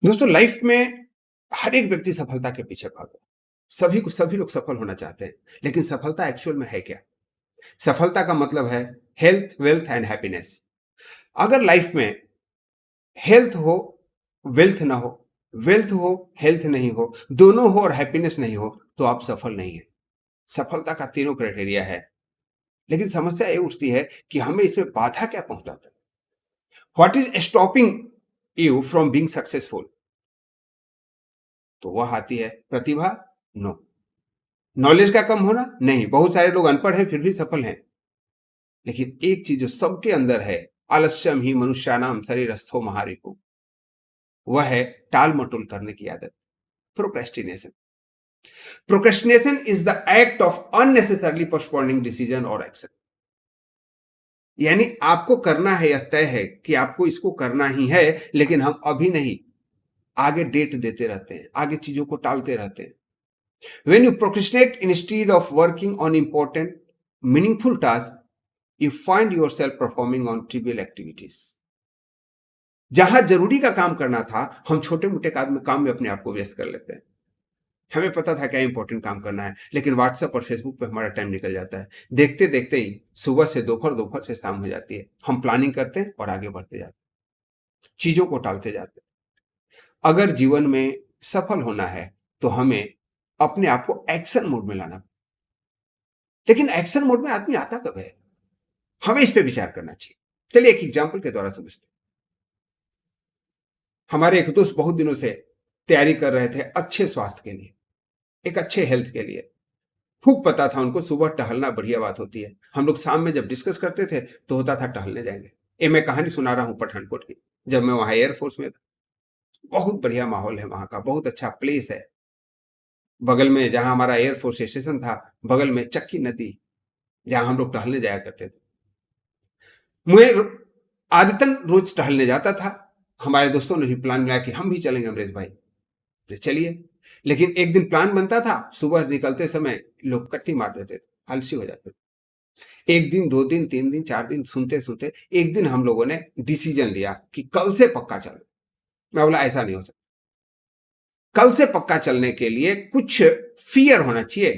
दोस्तों लाइफ में हर एक व्यक्ति सफलता के पीछे भागा। सभी लोग सफल होना चाहते हैं, लेकिन सफलता एक्चुअल में है क्या? सफलता का मतलब है हेल्थ, वेल्थ एंड हैप्पीनेस। अगर लाइफ में हेल्थ हो, वेल्थ ना हो, वेल्थ हो, हेल्थ नहीं हो, दोनों हो और हैप्पीनेस नहीं हो, तो आप सफल नहीं है। सफलता का तीनों क्राइटेरिया है, लेकिन समस्या ये उठती है कि हमें इसमें बाधा क्या पहुंचाता है? What is stopping you from being successful? तो वह आती है प्रतिभा। नो। नॉलेज का कम होना? नहीं, बहुत सारे लोग अनपढ़ हैं फिर भी सफल हैं। लेकिन एक चीज जो सबके अंदर है, आलस्यम ही मनुष्यानाम शरीरस्थो महारिपु, वह है टाल मटोल करने की आदत। Procrastination. Procrastination is the act of unnecessarily postponing decision और एक्शन। यानी आपको करना है, यह तय है कि आपको इसको करना ही है, लेकिन हम अभी नहीं, आगे डेट देते रहते हैं, आगे चीजों को टालते रहते हैं। When you procrastinate instead of working on important, meaningful tasks, you find yourself performing on trivial activities. जहां जरूरी का काम करना था, हम छोटे मोटे काम में अपने आप को व्यस्त कर लेते हैं। हमें पता था क्या इंपॉर्टेंट काम करना है, लेकिन व्हाट्सएप और फेसबुक पे हमारा टाइम निकल जाता है। देखते देखते ही सुबह से दोपहर, दोपहर से शाम हो जाती है। हम प्लानिंग करते हैं और आगे बढ़ते जाते हैं, चीजों को टालते जाते हैं। अगर जीवन में सफल होना है, तो हमें अपने आप को एक्शन मोड में लाना। लेकिन एक्शन मोड में आदमी आता कब है? हमें इस पे विचार करना चाहिए। चलिए एक एग्जांपल के द्वारा समझते हैं। हमारे एक दोस्त बहुत दिनों से तैयारी कर रहे थे अच्छे स्वास्थ्य के लिए, एक अच्छे हेल्थ के लिए। खूब पता था उनको सुबह टहलना बढ़िया बात होती है। हम लोग शाम में जब डिस्कस करते थे तो होता था टहलने जाएंगे। ये मैं कहानी सुना रहा हूँ पठानकोट की, जब मैं वहां एयरफोर्स में था। बहुत बढ़िया माहौल है वहां का, बहुत अच्छा प्लेस है। बगल में जहां हमारा एयरफोर्स स्टेशन था, बगल में चक्की नदी, जहां हम लोग टहलने जाया करते थे। मैं आदतन रोज टहलने जाता था। हमारे दोस्तों ने भी प्लान बनाया कि हम भी चलेंगे अमरीश भाई, तो चलिए। लेकिन एक दिन प्लान बनता था, सुबह निकलते समय लोग कट्टी मार देते थे, आलसी हो जाते थे। एक दिन, दो दिन, तीन दिन, चार दिन, सुनते सुनते एक दिन हम लोगों ने डिसीजन लिया कि कल से पक्का चलो। मैं बोला ऐसा नहीं हो सकता। कल से पक्का चलने के लिए कुछ फियर होना चाहिए,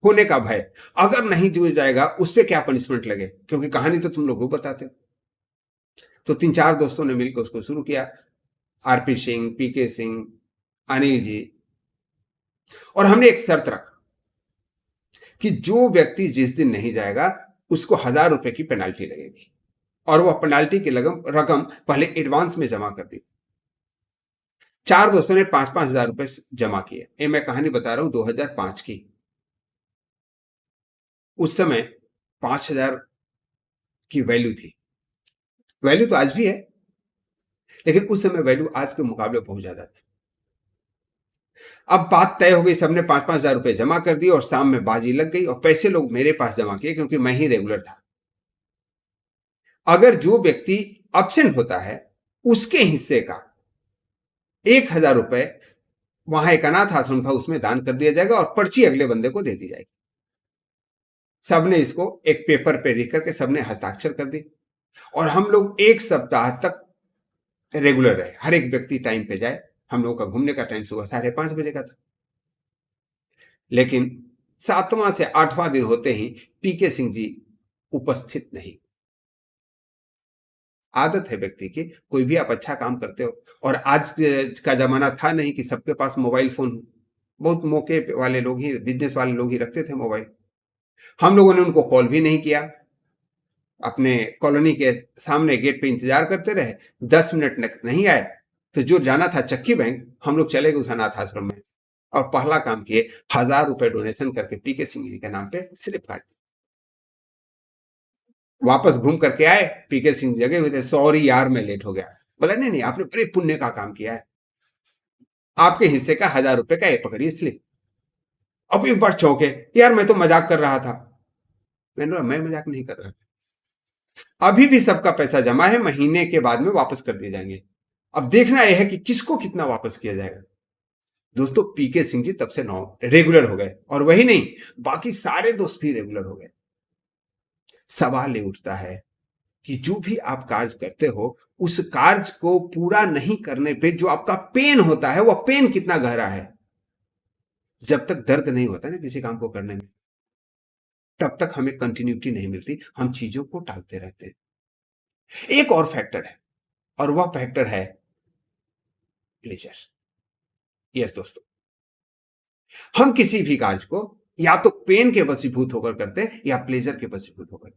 होने का भय। अगर नहीं जुड़ जाएगा उस पर क्या पनिशमेंट लगे, क्योंकि कहानी तो तुम लोग को बताते। तो तीन चार दोस्तों ने मिलकर उसको शुरू किया। आरपी सिंह, पीके सिंह, अनिल जी। और हमने एक शर्त रखा कि जो व्यक्ति जिस दिन नहीं जाएगा उसको 1,000 रुपए की पेनाल्टी लगेगी। और वह पेनाल्टी की रकम पहले एडवांस में जमा कर दी। चार दोस्तों ने 5-5 हजार रुपए जमा किए। ये मैं कहानी बता रहा हूं 2005 की। उस समय 5,000 की वैल्यू थी। वैल्यू तो आज भी है, लेकिन उस समय वैल्यू आज के मुकाबले बहुत ज्यादा थी। अब बात तय हो गई, सबने 5-5 हजार रुपए जमा कर दिए और शाम में बाजी लग गई और पैसे लोग मेरे पास जमा किए, क्योंकि मैं ही रेगुलर था। अगर जो व्यक्ति अब्सेंट होता है उसके हिस्से का 1,000 रुपए वहां एक अनाथ आश्रम था उसमें दान कर दिया जाएगा और पर्ची अगले बंदे को दे दी जाएगी। सबने इसको एक पेपर पे लिख करके सबने हस्ताक्षर कर दी और हम लोग एक सप्ताह तक रेगुलर रहे। हर एक व्यक्ति टाइम पे जाए। हम लोगों का घूमने का टाइम सुबह 5:30 बजे का था। लेकिन 7वां से 8वां दिन होते ही पीके सिंह जी उपस्थित नहीं। आदत है व्यक्ति की, कोई भी आप अच्छा काम करते हो, और आज का जमाना था नहीं कि सबके पास मोबाइल फोन। बहुत मौके वाले लोग ही, बिजनेस वाले लोग ही रखते थे मोबाइल। हम लोगों ने उनको कॉल भी नहीं किया। अपने कॉलोनी के सामने गेट पे इंतजार करते रहे। 10 मिनट नहीं आए तो जो जाना था चक्की बैंक, हम लोग चले गए उस अनाथ आश्रम में और पहला काम किए, 1,000 रुपए डोनेशन करके पीके सिंह जी के नाम पे स्लिप काट दी। वापस घूम करके आए, पीके सिंह जगे हुए थे, सॉरी यार मैं लेट हो गया। बोला नहीं नहीं, आपने बड़े पुण्य का काम किया है, आपके हिस्से का 1,000 रुपए का एक पकड़िए स्लिप। अब एक बार चौंके, यार मैं तो मजाक कर रहा था। मैंने बोला मैं मजाक नहीं कर रहा था, अभी भी सबका पैसा जमा है, महीने के बाद में वापस कर दिए जाएंगे। अब देखना यह है कि किसको कितना वापस किया जाएगा। दोस्तों पीके सिंह जी तब से नौ रेगुलर हो गए, और वही नहीं, बाकी सारे दोस्त भी रेगुलर हो गए। सवाल ये उठता है कि जो भी आप कार्य करते हो उस कार्य को पूरा नहीं करने पे जो आपका पेन होता है, वह पेन कितना गहरा है। जब तक दर्द नहीं होता ना किसी काम को करने में, तब तक हमें कंटिन्यूटी नहीं मिलती, हम चीजों को टालते रहते हैं। एक और फैक्टर है, और वह फैक्टर है प्लेजर। यस दोस्तों, हम किसी भी कार्य को या तो पेन के वशीभूत होकर करते हैं या प्लेजर के वशीभूत होकर।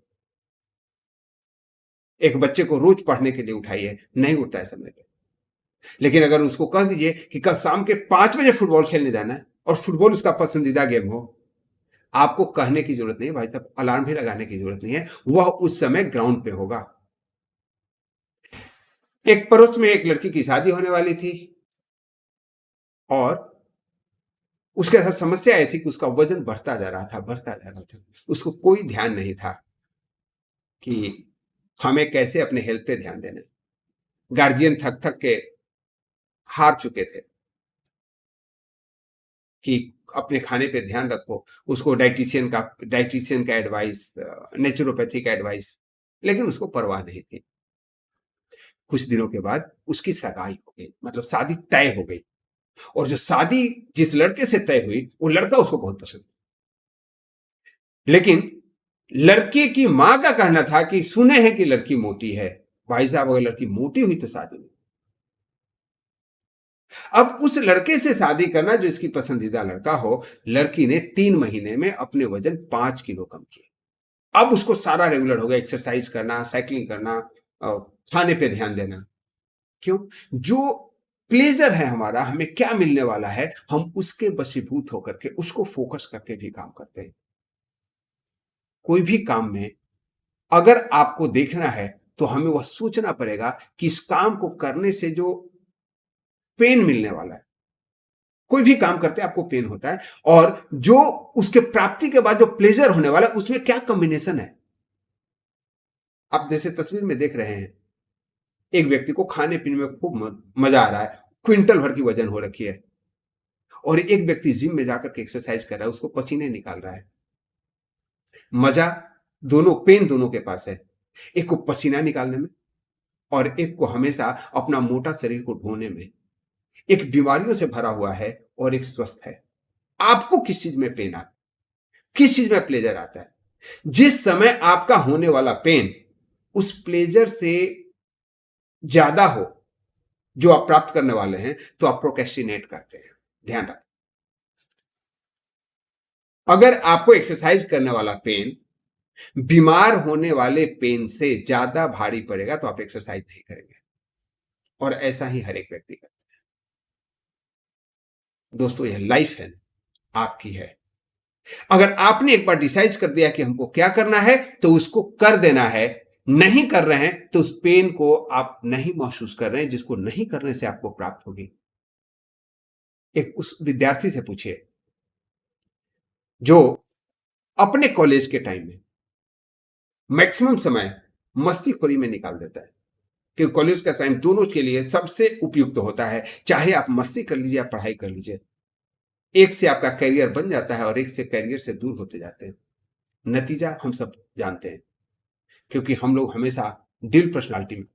एक बच्चे को रोज पढ़ने के लिए उठाइए, नहीं उठता है समय पे, लेकिन अगर उसको कह दीजिए कि कल शाम के 5 बजे फुटबॉल खेलने जाना है और फुटबॉल उसका पसंदीदा गेम हो, आपको कहने की जरूरत नहीं है भाई साहब, अलार्म भी लगाने की जरूरत नहीं है, वह उस समय ग्राउंड पे होगा। एक पड़ोस में एक लड़की की शादी होने वाली थी और उसके साथ समस्या आई थी कि उसका वजन बढ़ता जा रहा था, बढ़ता जा रहा था। उसको कोई ध्यान नहीं था कि हमें कैसे अपने हेल्थ पे ध्यान देना है। गार्जियन थक थक के हार चुके थे कि अपने खाने पे ध्यान रखो, उसको डाइटिशियन का एडवाइस, नेचुरोपैथी का एडवाइस, लेकिन उसको परवाह नहीं थी। कुछ दिनों के बाद उसकी सगाई हो गई, मतलब शादी तय हो गई, और जो शादी जिस लड़के से तय हुई वो लड़का उसको बहुत पसंद, लेकिन लड़के की मां का कहना था कि सुने हैं कि लड़की मोटी है। भाई साहब, अगर लड़की मोटी हुई तो शादी नहीं। अब उस लड़के से शादी करना जो इसकी पसंदीदा लड़का हो, लड़की ने 3 महीने में अपने वजन 5 किलो कम किए। अब उसको सारा रेगुलर हो गया, एक्सरसाइज करना, साइकिलिंग करना, खाने पे ध्यान देना। क्यों? जो प्लेजर है हमारा, हमें क्या मिलने वाला है, हम उसके वशीभूत होकर के उसको फोकस करके भी काम करते हैं। कोई भी काम में अगर आपको देखना है तो हमें वह सोचना पड़ेगा कि इस काम को करने से जो पेन मिलने वाला है, कोई भी काम करते हैं आपको पेन होता है, और जो उसके प्राप्ति के बाद जो प्लेजर होने वाला है उसमें क्या कॉम्बिनेशन है। आप जैसे तस्वीर में देख रहे हैं, एक व्यक्ति को खाने पीने में खूब मजा आ रहा है, क्विंटल भर की वजन हो रखी है, और एक व्यक्ति जिम में जाकर के एक्सरसाइज कर रहा है, उसको पसीने निकाल रहा है। मजा दोनों, पेन दोनों के पास है, एक को पसीना निकालने में और एक को हमेशा अपना मोटा शरीर को ढोने में। एक बीमारियों से भरा हुआ है और एक स्वस्थ है। आपको किस चीज में पेन आता है, किस चीज में प्लेजर आता है? जिस समय आपका होने वाला पेन उस प्लेजर से ज्यादा हो जो आप प्राप्त करने वाले हैं, तो आप प्रोक्रेस्टिनेट करते हैं। ध्यान रखें, अगर आपको एक्सरसाइज करने वाला पेन बीमार होने वाले पेन से ज्यादा भारी पड़ेगा तो आप एक्सरसाइज नहीं करेंगे, और ऐसा ही हर एक व्यक्ति करता है। दोस्तों, यह लाइफ है, आपकी है। अगर आपने एक बार डिसाइड कर दिया कि हमको क्या करना है तो उसको कर देना है। नहीं कर रहे हैं तो उस पेन को आप नहीं महसूस कर रहे हैं, जिसको नहीं करने से आपको प्राप्त होगी। एक उस विद्यार्थी से पूछिए जो अपने कॉलेज के टाइम में मैक्सिमम समय मस्तीखोरी में निकाल देता है, कि कॉलेज का टाइम दोनों के लिए सबसे उपयुक्त होता है। चाहे आप मस्ती कर लीजिए या पढ़ाई कर लीजिए, एक से आपका करियर बन जाता है और एक से करियर से दूर होते जाते हैं। नतीजा हम सब जानते हैं, क्योंकि हम लोग हमेशा डील पर्सनालिटी में,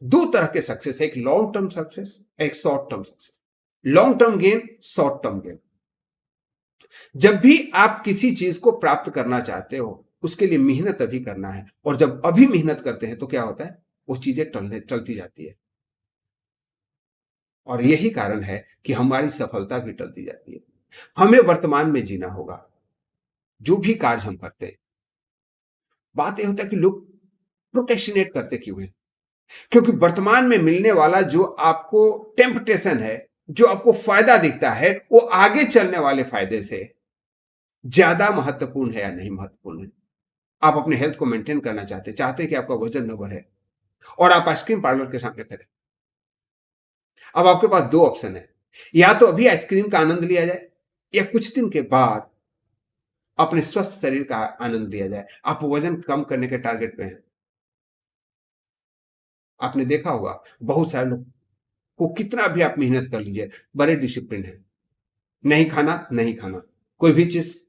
दो तरह के सक्सेस है, एक लॉन्ग टर्म सक्सेस, एक short term success. Long term gain, short term gain. जब भी आप किसी चीज को प्राप्त करना चाहते हो उसके लिए मेहनत अभी करना है, और जब अभी मेहनत करते हैं तो क्या होता है, वो चीजें टलती जाती है, और यही कारण है कि हमारी सफलता भी टलती जाती है। हमें वर्तमान में जीना होगा। जो भी कार्य हम करते हैं, बात यह होता है कि लोग प्रोक्रेस्टिनेट करते क्यों हैं? क्योंकि वर्तमान में मिलने वाला जो आपको टेम्पटेशन है, जो आपको फायदा दिखता है, वो आगे चलने वाले फायदे से ज्यादा महत्वपूर्ण है या नहीं महत्वपूर्ण है। आप अपने हेल्थ को मेंटेन करना चाहते हैं कि आपका वजन न बढ़े, और आप आइसक्रीम पार्लर के सामने खड़े। अब आपके पास दो ऑप्शन है, या तो अभी आइसक्रीम का आनंद लिया जाए, या कुछ दिन के बाद अपने स्वस्थ शरीर का आनंद लिया जाए। आप वजन कम करने के टारगेट पे हैं। आपने देखा होगा बहुत सारे लोग को, कितना भी आप मेहनत कर लीजिए, बड़े डिसिप्लिन है। नहीं खाना, नहीं खाना, कोई भी चीज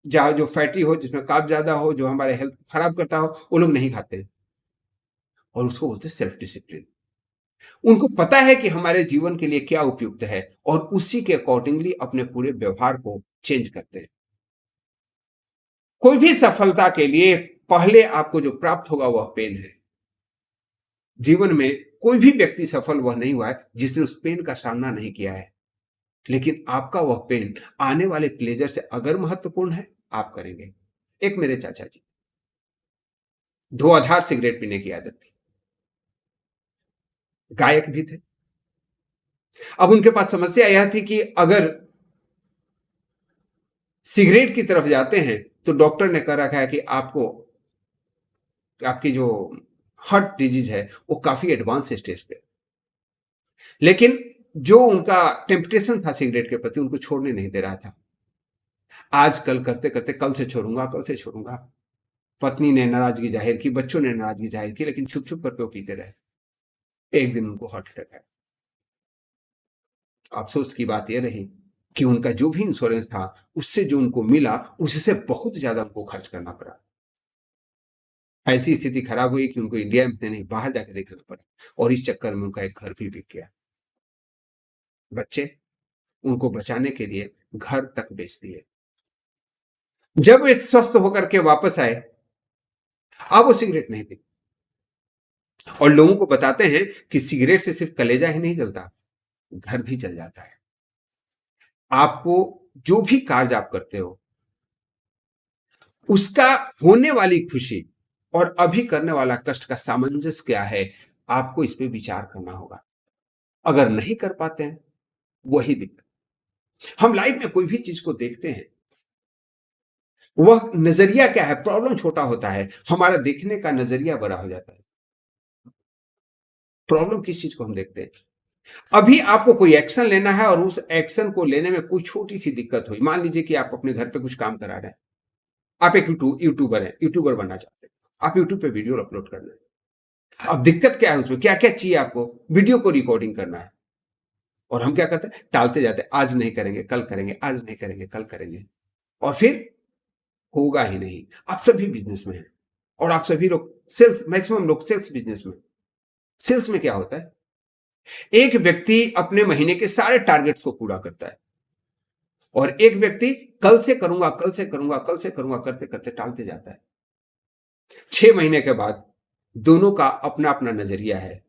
जो फैटी हो, जिसमें कार्ब ज्यादा हो, जो हमारे हेल्थ खराब करता हो, वो लोग नहीं खाते। और उसको बोलते हैं सेल्फ डिसिप्लिन। उनको पता है कि हमारे जीवन के लिए क्या उपयुक्त है और उसी के अकॉर्डिंगली अपने पूरे व्यवहार को चेंज करते हैं। कोई भी सफलता के लिए पहले आपको जो प्राप्त होगा वह पेन है। जीवन में कोई भी व्यक्ति सफल वह नहीं हुआ है जिसने उस पेन का सामना नहीं किया है। लेकिन आपका वह पेन आने वाले प्लेजर से अगर महत्वपूर्ण है, आप करेंगे। एक मेरे चाचा जी, धुआंधार सिगरेट पीने की आदत थी, गायक भी थे। अब उनके पास समस्या यह थी कि अगर सिगरेट की तरफ जाते हैं तो डॉक्टर ने कह रखा है कि आपको आपकी जो हार्ट डिजीज है वो काफी एडवांस स्टेज पे। लेकिन जो उनका टेम्पटेशन था सिगरेट के प्रति उनको छोड़ने नहीं दे रहा था। आज कल करते करते कल से छोड़ूंगा, कल से छोड़ूंगा। पत्नी ने नाराजगी जाहिर की, बच्चों ने नाराजगी जाहिर की, लेकिन छुप छुप करके वो पीते रहे। एक दिन उनको हार्ट अटैक आया। अफसोस की बात यह रही कि उनका जो भी इंश्योरेंस था उससे जो उनको मिला उससे बहुत ज्यादा उनको खर्च करना पड़ा। ऐसी स्थिति खराब हुई कि उनको इंडिया में नहीं बाहर जाकर देखना पड़ा और इस चक्कर में उनका एक घर भी बिक गया। बच्चे उनको बचाने के लिए घर तक बेच दिए। जब वे स्वस्थ होकर के वापस आए, अब वो सिगरेट नहीं पीते और लोगों को बताते हैं कि सिगरेट से सिर्फ कलेजा ही नहीं जलता, घर भी जल जाता है। आपको जो भी कार्य आप करते हो उसका होने वाली खुशी और अभी करने वाला कष्ट का सामंजस्य क्या है, आपको इस पे विचार करना होगा। अगर नहीं कर पाते हैं, वही दिक्कत। हम लाइफ में कोई भी चीज को देखते हैं, वह नजरिया क्या है, प्रॉब्लम छोटा होता है, हमारा देखने का नजरिया बड़ा हो जाता है। प्रॉब्लम किस चीज को हम देखते हैं? अभी आपको कोई एक्शन लेना है और उस एक्शन को लेने में कोई छोटी सी दिक्कत हुई। मान लीजिए कि आप अपने घर पे कुछ काम करा रहे हैं, आप एक यूट्यूबर हैं, यूट्यूबर बनना चाहते हैं, आप यूट्यूब पे वीडियो अपलोड करना है। अब दिक्कत क्या है उसमें, क्या क्या चाहिए आपको? वीडियो को रिकॉर्डिंग करना है। और हम क्या करते हैं, टालते जाते हैं, आज नहीं करेंगे कल करेंगे, आज नहीं करेंगे कल करेंगे, और फिर होगा ही नहीं। आप सभी बिजनेस में हैं और आप सभी लोग सेल्स, मैक्सिमम लोग सेल्स बिजनेस में। सेल्स में क्या होता है, एक व्यक्ति अपने महीने के सारे टारगेट्स को पूरा करता है और एक व्यक्ति कल से करूंगा, कल से करूंगा, कल से करूंगा करते करते टालते जाता है। 6 महीने के बाद दोनों का अपना अपना नजरिया है।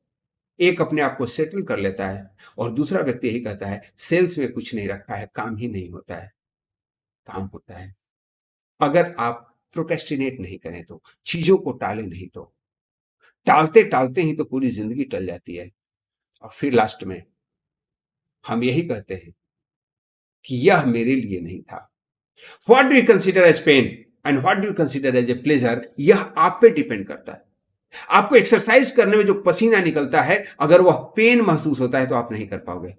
एक अपने आप को सेटल कर लेता है और दूसरा व्यक्ति यही कहता है सेल्स में कुछ नहीं रखा है, काम ही नहीं होता है। काम होता है अगर आप प्रोक्रेस्टिनेट नहीं करें तो, चीजों को टाले नहीं तो। टालते टालते ही तो पूरी जिंदगी टल जाती है और फिर लास्ट में हम यही कहते हैं कि यह मेरे लिए नहीं था। What do you consider as pain and what do you consider as a pleasure, यह आप पे डिपेंड करता है। आपको एक्सरसाइज करने में जो पसीना निकलता है, अगर वह पेन महसूस होता है तो आप नहीं कर पाओगे।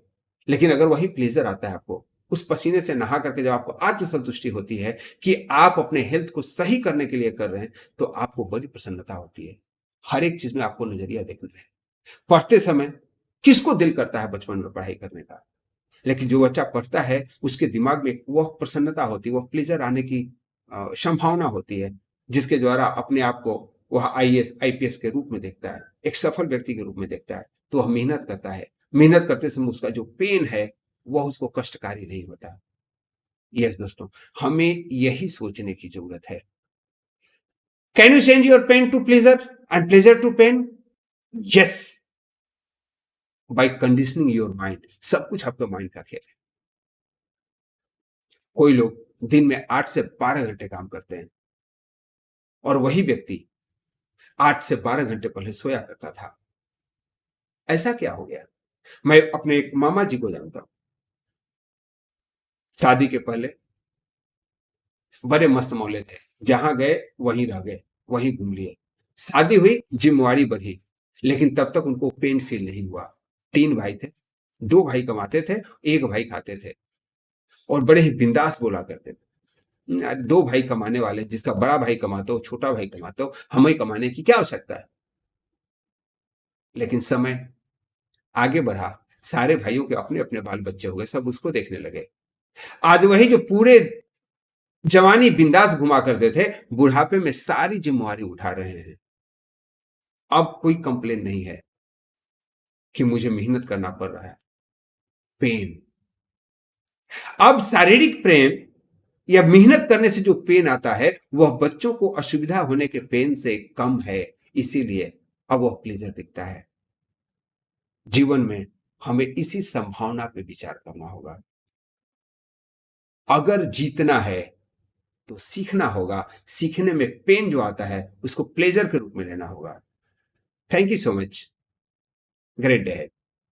लेकिन अगर वही प्लेजर आता है आपको, उस पसीने से नहा करके जब आपको आत्मसंतुष्टि होती है कि आप अपने हेल्थ को सही करने के लिए कर रहे हैं, तो आपको बड़ी प्रसन्नता होती है। हर एक चीज में आपको नजरिया देखना है। पढ़ते समय किसको दिल करता है बचपन में पढ़ाई करने का? लेकिन जो बच्चा पढ़ता है उसके दिमाग में वह प्रसन्नता होती है, वह प्लेजर आने की संभावना होती है, जिसके द्वारा अपने आप को वह आईएएस आईपीएस के रूप में देखता है, एक सफल व्यक्ति के रूप में देखता है। तो वह मेहनत करता है, मेहनत करते समय उसका जो पेन है वह उसको कष्टकारी नहीं होता। यस दोस्तों, हमें यही सोचने की जरूरत है। Can you change your pain to pleasure and pleasure to pain? Yes, by conditioning your mind. सब कुछ आपका माइंड का खेल है। कोई लोग दिन में 8 से 12 घंटे काम करते हैं और वही व्यक्ति 8 से 12 घंटे पहले सोया करता था। ऐसा क्या हो गया? मैं अपने एक मामा जी को जानता हूं। शादी के पहले बड़े मस्त मौले थे, जहां गए वहीं रह गए, वहीं घूम लिए। शादी हुई, जिम्मेवारी बढ़ी, लेकिन तब तक उनको पेन फील नहीं हुआ। 3 भाई थे, 2 भाई कमाते थे, 1 भाई खाते थे और बड़े ही बिंदास बोला करते थे। 2 भाई कमाने वाले, जिसका बड़ा भाई कमाता हो, छोटा भाई कमाता हो, हमें कमाने की क्या आवश्यकता है? लेकिन समय आगे बढ़ा, सारे भाइयों के अपने अपने बाल बच्चे हो गए, सब उसको देखने लगे। आज वही जो पूरे जवानी बिंदास घुमा करते थे, बुढ़ापे में सारी जिम्मेवारी उठा रहे हैं। अब कोई कंप्लेन नहीं है कि मुझे मेहनत करना पड़ रहा है। पेन। अब शारीरिक प्रेम या मेहनत करने से जो पेन आता है, वह बच्चों को असुविधा होने के पेन से कम है, इसीलिए अब वह प्लेज़र दिखता है। जीवन में हमें इसी संभावना पे विचार करना होगा। अगर जीतना है, तो सीखना होगा, सीखने में पेन जो आता है, उसको प्लेज़र के रूप में लेना होगा। Thank you so much. Great day है।